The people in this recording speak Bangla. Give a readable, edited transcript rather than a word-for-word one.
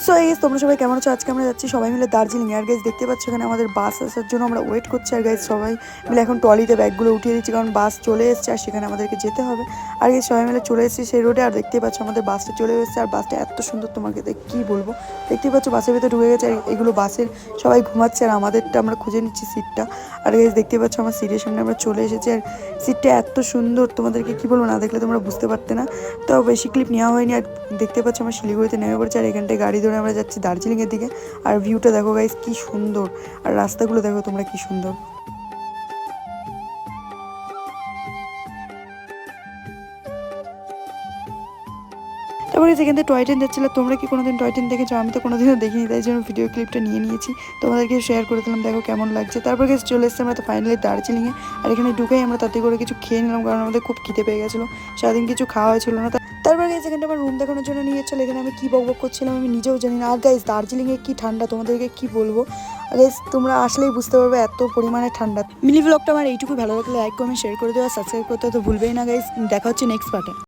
সো গাইস তোমরা সবাই কেমন আছো? আজকে আমরা যাচ্ছি সবাই মিলে দার্জিলিং। আর গাইস দেখতে পাচ্ছ এখানে আমাদের বাস আসার জন্য আমরা ওয়েট করছি। আর গাইস সবাই মিলে এখন ট্রলিতে ব্যাগগুলো উঠিয়ে দিচ্ছি, কারণ বাস চলে এসেছে আর সেখানে আমাদেরকে যেতে হবে। আর গাইস সবাই মিলে চলে এসেছি সেই রোডে। আর দেখতেই পাচ্ছ আমাদের বাসটা চলে এসেছে। আর বাসটা এত সুন্দর, তোমাকে কী বলবো। দেখতেই পাচ্ছ বাসের ভিতরে ঢুকে গেছে। আর এগুলো বাসের সবাই ঘুমাচ্ছে আর আমাদেরটা আমরা খুঁজে নিচ্ছি সিটটা। আর গাইস দেখতে পাচ্ছ আমার সিটের সামনে আমরা চলে এসেছি। আর সিটটা এত সুন্দর, তোমাদেরকে কী বলবো, না দেখলে তোমরা বুঝতে পারতে না। তো বেশি ক্লিপ নেওয়া হয়নি। আর দেখতে পাচ্ছ আমরা শিলিগুড়িতে নেমে পড়ছি। আর এখানটায় গাড়ি ধরে আমরা যাচ্ছি দার্জিলিংয়ের দিকে। আর ভিউটা দেখো গাইস কি সুন্দর, আর রাস্তাগুলো দেখো তোমরা কি সুন্দর। তারপরে যেখান থেকে টয় ট্রেন যাচ্ছিলো, তোমরা কি কোনোদিন টয় ট্রেন দেখেছো? আমি তো কোনোদিনও দেখিনি, তাই জন্য ভিডিও ক্লিপটা নিয়ে নিয়েছি, তোমাদেরকে শেয়ার করে দিলাম। দেখো কেমন লাগছে। তারপর গেছে চলে এসেছি আমরা তো ফাইনালি দার্জিলিংয়ে। আর এখানে ঢুকেই আমরা তাতে করে কিছু খেয়ে নিলাম, কারণ আমাদের খুব খিদে পেয়ে গেছিলো, সারাদিন কিছু খাওয়া হয়েছিল না। তারপর গাইস এখানটা আমার রুম দেখানোর জন্য নিয়ে চলে। এখানে আমি কী বকবক করছিলাম আমি নিজেও জানি না। আর গাইস দার্জিলিংয়ে কী ঠান্ডা, তোমাদেরকে কী বলবো। গাইস তোমরা আসলেই বুঝতে পারবে এত পরিমাণে ঠান্ডা। মিনি ব্লগটা আমার এইটুকু ভালো লাগলে লাইক কমেন্ট শেয়ার করে দেওয়া, সাবস্ক্রাইব করতে তো ভুলবেই না গাইস। দেখা হচ্ছে নেক্সট পার্টে।